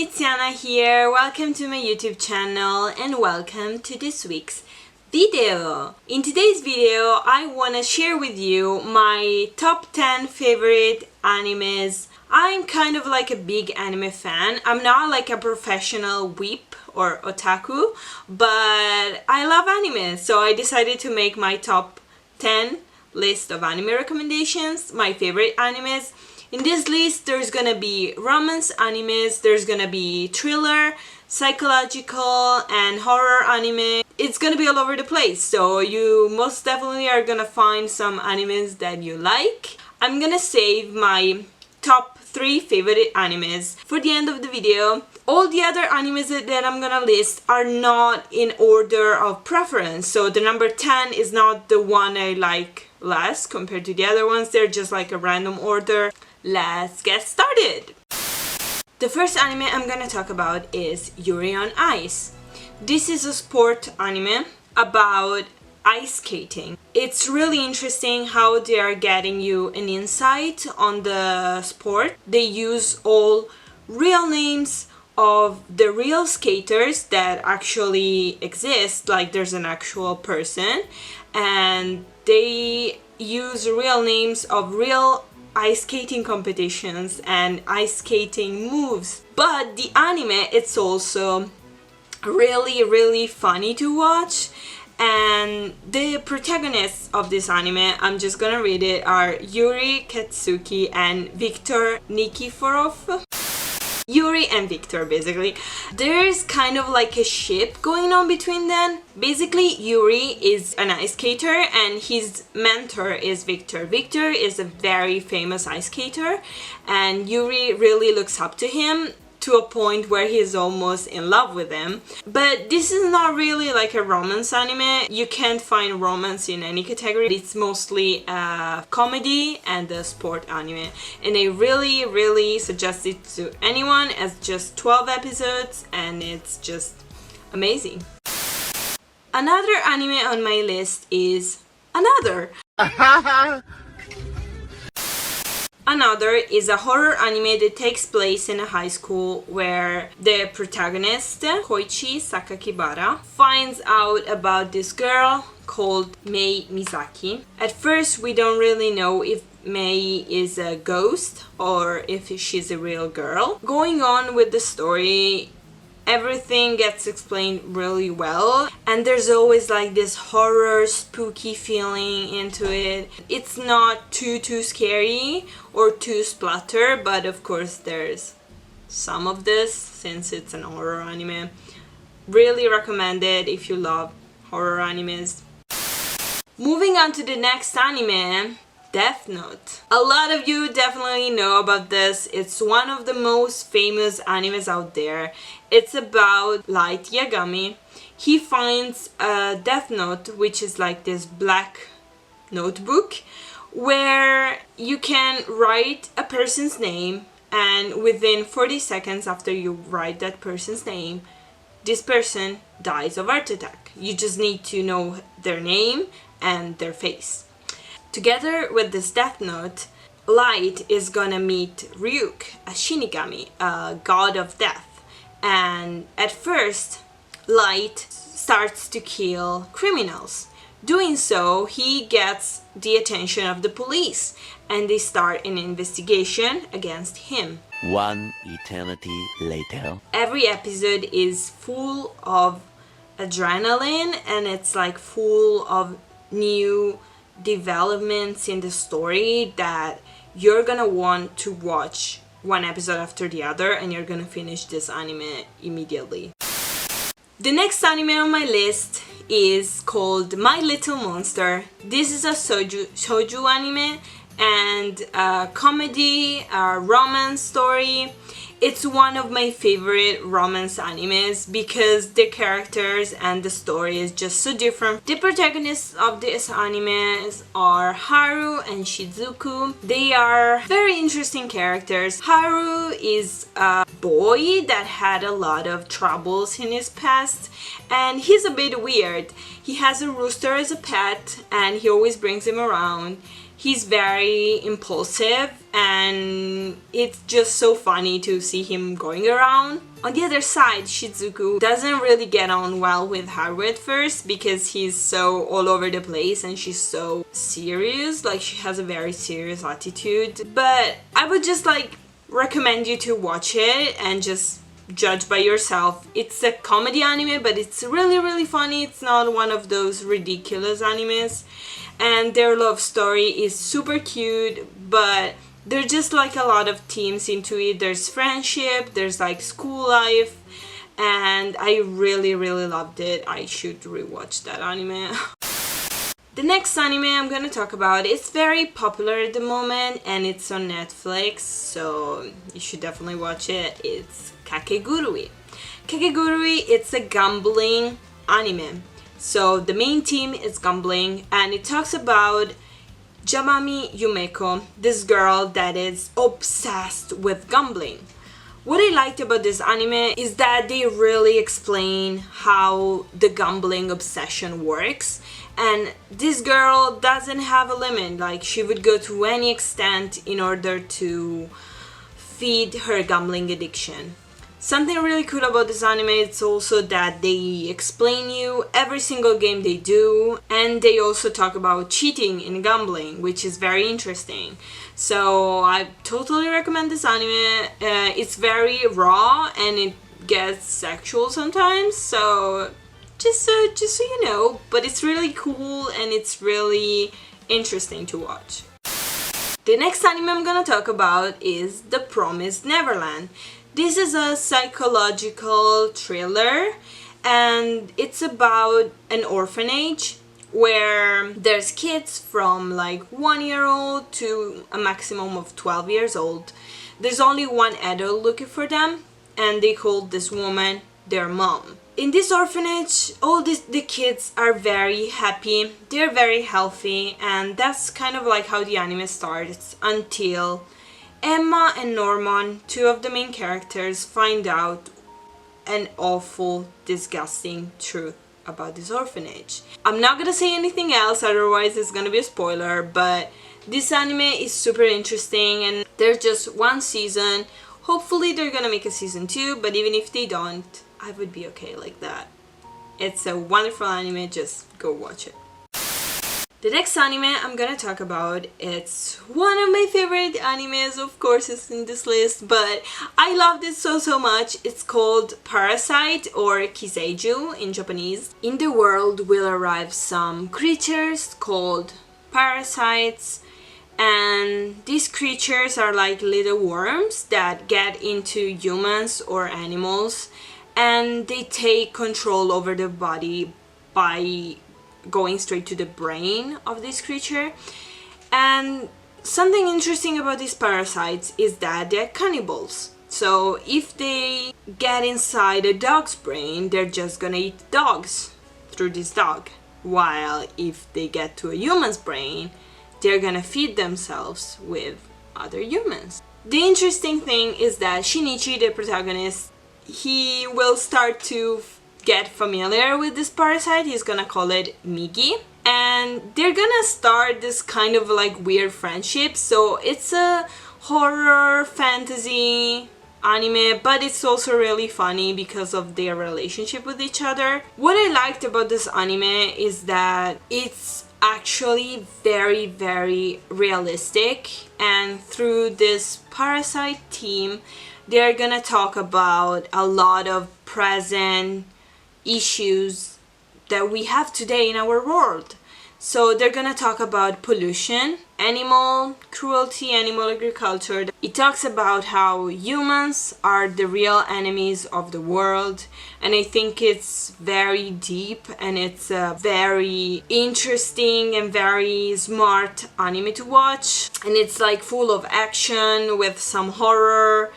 it's Yana here. Welcome to my YouTube channel and welcome to this week's video. In today's video, I want to share with you my top 10 favorite animes. I'm kind of like a big anime fan. I'm not like a professional weep or otaku, but I love anime, so I decided to make my top 10 list of anime recommendations, my favorite animes. In this list, there's gonna be romance animes, there's gonna be thriller, psychological, and horror anime. It's gonna be all over the place, so you most definitely are gonna find some animes that you like. I'm gonna save my top 3 favorite animes for the end of the video. All the other animes that I'm gonna list are not in order of preference, so the number 10 is not the one I like less compared to the other ones. They're just like a random order. Let's get started! The first anime I'm gonna talk about is Yuri on Ice. This is a sport anime about ice skating. It's really interesting how they are getting you an insight on the sport. They use all real names of the real skaters that actually exist, like there's an actual person, and they use real names of real ice skating competitions and ice skating moves. But the anime, it's also really funny to watch, and the protagonists of this anime, I'm just gonna read it, are Yuri, Katsuki, and Viktor Nikiforov. Yuri and Victor, basically. There's kind of like a ship going on between them. Basically, Yuri is an ice skater and his mentor is Victor. Victor is a very famous ice skater and Yuri really looks up to him to a point where he's almost in love with him. But this is not really like a romance anime. You can't find romance in any category. It's mostly a comedy and a sport anime. And I really suggest it to anyone. It's just 12 episodes and it's just amazing. Another anime on my list is Another. Another is a horror anime that takes place in a high school where the protagonist, Koichi Sakakibara, finds out about this girl called Mei Misaki. At first, we don't really know if Mei is a ghost or if she's a real girl. Going on with the story, everything gets explained really well, and there's always like this horror, spooky feeling into it. It's not too scary or too splatter, but of course there's some of this since it's an horror anime. Really recommend it if you love horror animes. Moving on to the next anime, Death Note. A lot of you definitely know about this. It's one of the most famous animes out there. It's about Light Yagami. He finds a Death Note, which is like this black notebook where you can write a person's name, and within 40 seconds after you write that person's name, this person dies of heart attack. You just need to know their name and their face. Together with this Death Note, Light is gonna meet Ryuk, a Shinigami, a god of death. And at first, Light starts to kill criminals. Doing so, he gets the attention of the police, and they start an investigation against him. One eternity later. Every episode is full of adrenaline, and it's like full of new developments in the story that you're gonna want to watch one episode after the other, and you're gonna finish this anime immediately. The next anime on my list is called My Little Monster. This is a shoujo anime and a comedy, a romance story. It's one of my favorite romance animes because the characters and the story is just so different. The protagonists of this anime are Haru and Shizuku. They are very interesting characters. Haru is a boy that had a lot of troubles in his past, and he's a bit weird. He has a rooster as a pet and he always brings him around. He's very impulsive and it's just so funny to see him going around. On the other side, Shizuku doesn't really get on well with Haru at first because he's so all over the place and she's so serious, like she has a very serious attitude. But I would just like recommend you to watch it and just judge by yourself. It's a comedy anime, but it's really funny. It's not one of those ridiculous animes. And their love story is super cute, but there's just like a lot of themes into it. There's friendship, there's like school life, and I really loved it. I should rewatch that anime. The next anime I'm gonna talk about is very popular at the moment and it's on Netflix, so you should definitely watch it. It's Kakegurui. Kakegurui, it's a gambling anime. So the main theme is gambling and it talks about Jamami Yumeko, this girl that is obsessed with gambling. What I liked about this anime is that they really explain how the gambling obsession works, and this girl doesn't have a limit. Like, she would go to any extent in order to feed her gambling addiction. Something really cool about this anime is also that they explain you every single game they do, and they also talk about cheating in gambling, which is very interesting. So I totally recommend this anime. It's very raw and it gets sexual sometimes, so just so you know, but it's really cool and it's really interesting to watch. The next anime I'm gonna talk about is The Promised Neverland. This is a psychological thriller and it's about an orphanage where there's kids from like 1-year-old to a maximum of 12 years old. There's only one adult looking for them and they call this woman their mom. In this orphanage, the kids are very happy, they're very healthy, and that's kind of like how the anime starts until Emma and Norman, two of the main characters, find out an awful, disgusting truth about this orphanage. I'm not gonna say anything else, otherwise it's gonna be a spoiler, but this anime is super interesting and there's just one season. Hopefully they're gonna make a season 2, but even if they don't, I would be okay like that. It's a wonderful anime, just go watch it. The next anime I'm gonna talk about, it's one of my favorite animes, of course it's in this list, but I loved it so much. It's called Parasyte or Kiseiju in Japanese. In the world will arrive some creatures called parasites, and these creatures are like little worms that get into humans or animals and they take control over the body by going straight to the brain of this creature. And something interesting about these parasites is that they're cannibals. So if they get inside a dog's brain, they're just gonna eat dogs through this dog. While if they get to a human's brain, they're gonna feed themselves with other humans. The interesting thing is that Shinichi, the protagonist, he will start to get familiar with this parasite. He's gonna call it Migi, and they're gonna start this kind of like weird friendship. So it's a horror fantasy anime, but it's also really funny because of their relationship with each other. What I liked about this anime is that it's actually very realistic, and through this parasite team they're gonna talk about a lot of present issues that we have today in our world. So they're gonna talk about pollution, animal cruelty, animal agriculture. It talks about how humans are the real enemies of the world, and I think it's very deep and it's a very interesting and very smart anime to watch, and it's like full of action with some horror.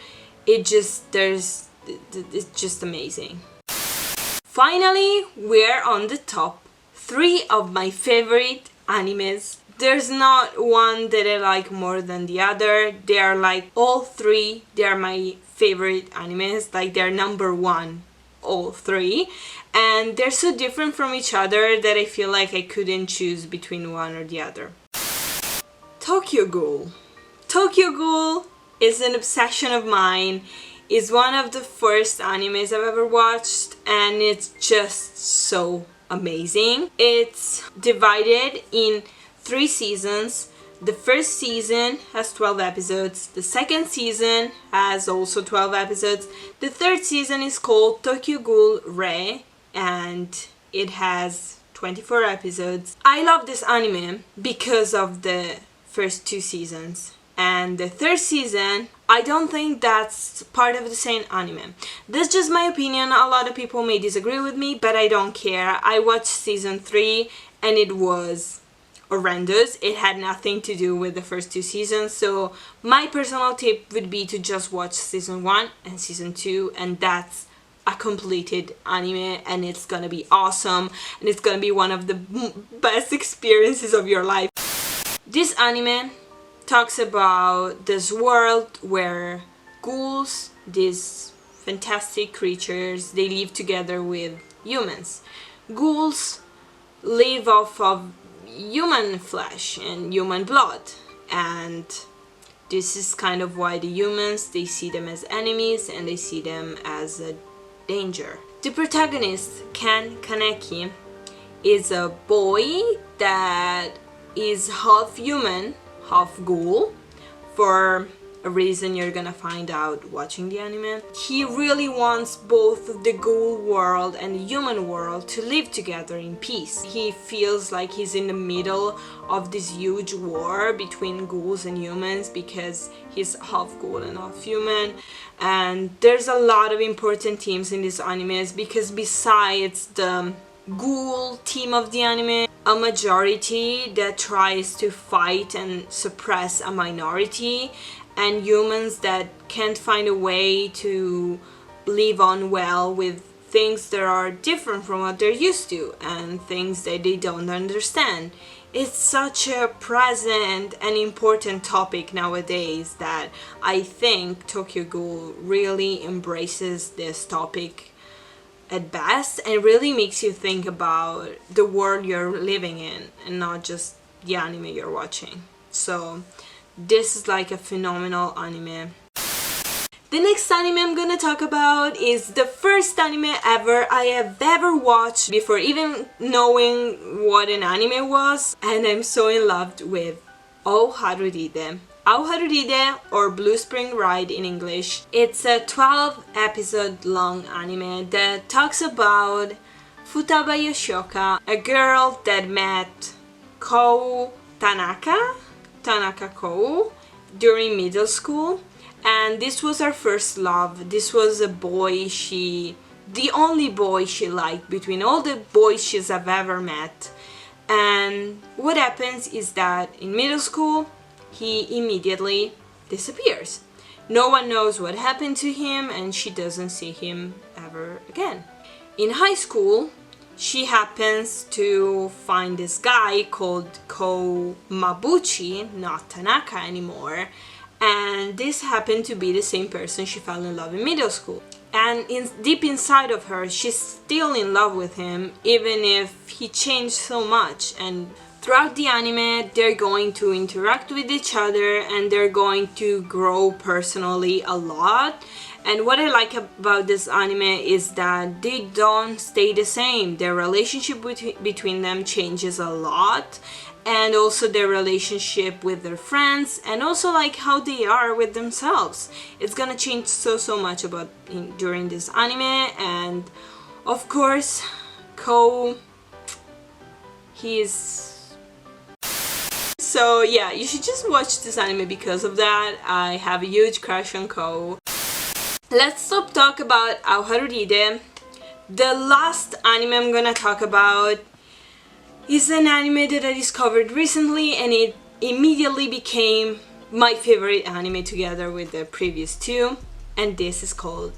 It's just amazing. Finally, we're on the top 3 of my favorite animes. There's not one that I like more than the other. They are like all 3, they are my favorite animes, like they're number 1, all 3. And they're so different from each other that I feel like I couldn't choose between one or the other. Tokyo Ghoul. Tokyo Ghoul is an obsession of mine. It's one of the first animes I've ever watched, and it's just so amazing. It's divided in 3 seasons. The first season has 12 episodes. The second season has also 12 episodes. The third season is called Tokyo Ghoul Re, and it has 24 episodes. I love this anime because of the first 2 seasons. And the third season, I don't think that's part of the same anime. That's just my opinion. A lot of people may disagree with me, but I don't care. I watched season 3 and it was horrendous. It had nothing to do with the first 2 seasons. So my personal tip would be to just watch season 1 and season 2, and that's a completed anime, and it's gonna be awesome, and it's gonna be one of the best experiences of your life. This anime talks about this world where ghouls, these fantastic creatures, they live together with humans. Ghouls live off of human flesh and human blood, and this is kind of why the humans, they see them as enemies and they see them as a danger. The protagonist, Ken Kaneki, is a boy that is half human, half ghoul, for a reason you're gonna find out watching the anime. He really wants both the ghoul world and the human world to live together in peace. He feels like he's in the middle of this huge war between ghouls and humans because he's half ghoul and half human. And there's a lot of important themes in these animes, because besides the ghoul theme of the anime, a majority that tries to fight and suppress a minority, and humans that can't find a way to live on well with things that are different from what they're used to and things that they don't understand. It's such a present and important topic nowadays that I think Tokyo Ghoul really embraces this topic at best, and really makes you think about the world you're living in and not just the anime you're watching. So this is like a phenomenal anime. The next anime I'm gonna talk about is the first anime I have ever watched before even knowing what an anime was, and I'm so in love with O Haruride. O Haruride, or Blue Spring Ride in English. It's a 12 episode long anime that talks about Futaba Yoshioka, a girl that met Kou Tanaka Kou during middle school, and this was her first love. This was a boy the only boy she liked between all the boys she's ever met. And what happens is that in middle school he immediately disappears. No one knows what happened to him, and she doesn't see him ever again. In high school, she happens to find this guy called Ko Mabuchi, not Tanaka anymore, and this happened to be the same person she fell in love in middle school. And deep inside of her, she's still in love with him, even if he changed so much. And throughout the anime, they're going to interact with each other and they're going to grow personally a lot. And what I like about this anime is that they don't stay the same. Their relationship between them changes a lot, and also their relationship with their friends, and also like how they are with themselves. It's gonna change so much during this anime. And of course, Ko, he's... So yeah, you should just watch this anime because of that. I have a huge crush on Ko. Let's stop talk about O Haruride. The last anime I'm gonna talk about is an anime that I discovered recently, and it immediately became my favorite anime together with the previous 2, and this is called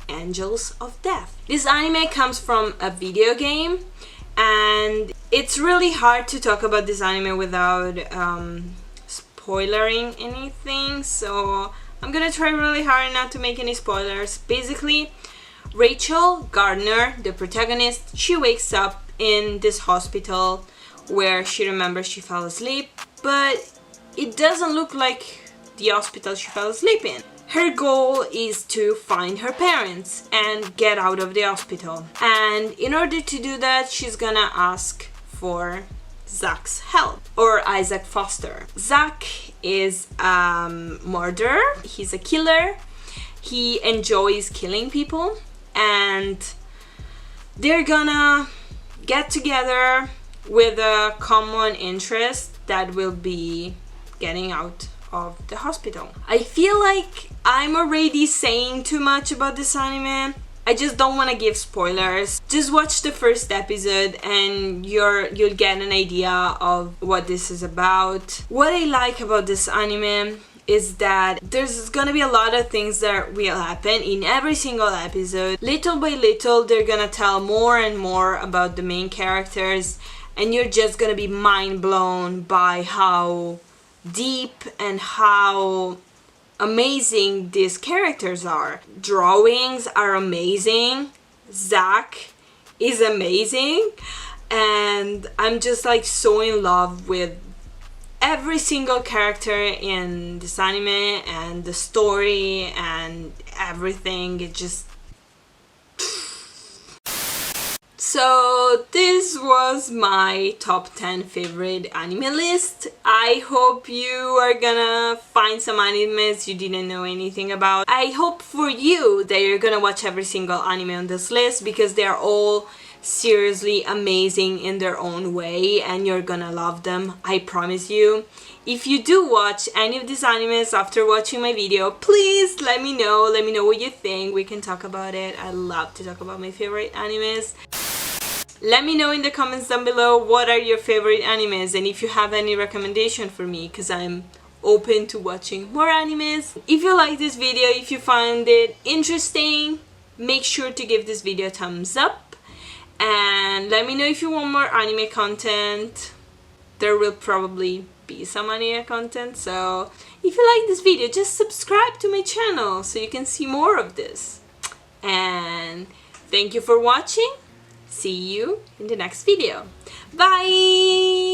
Angels of Death. This anime comes from a video game, and it's really hard to talk about this anime without spoiling anything, so I'm gonna try really hard not to make any spoilers. Basically, Rachel Gardner, the protagonist, she wakes up in this hospital where she remembers she fell asleep, but it doesn't look like the hospital she fell asleep in. Her goal is to find her parents and get out of the hospital. And in order to do that, she's gonna ask for Zach's help, or Isaac Foster. Zach is a murderer, he's a killer, he enjoys killing people, and they're gonna get together with a common interest that will be getting out of the hospital. I feel like I'm already saying too much about this anime. I just don't want to give spoilers. Just watch the first episode and you'll get an idea of what this is about. What I like about this anime is that there's gonna be a lot of things that will happen in every single episode. Little by little, they're gonna tell more and more about the main characters, and you're just gonna be mind blown by how deep and how amazing these characters are. Drawings are amazing. Zach is amazing, and I'm just like so in love with every single character in this anime and the story and everything. It just... So this was my top 10 favorite anime list. I hope you are gonna find some animes you didn't know anything about. I hope for you that you're gonna watch every single anime on this list, because they're all seriously amazing in their own way and you're gonna love them, I promise you. If you do watch any of these animes after watching my video, please let me know what you think. We can talk about it. I love to talk about my favorite animes. Let me know in the comments down below what are your favorite animes, and if you have any recommendation for me, because I'm open to watching more animes. If you like this video, if you found it interesting, make sure to give this video a thumbs up, and let me know if you want more anime content. There will probably be some anime content, so if you like this video, just subscribe to my channel so you can see more of this. And thank you for watching. See you in the next video. Bye!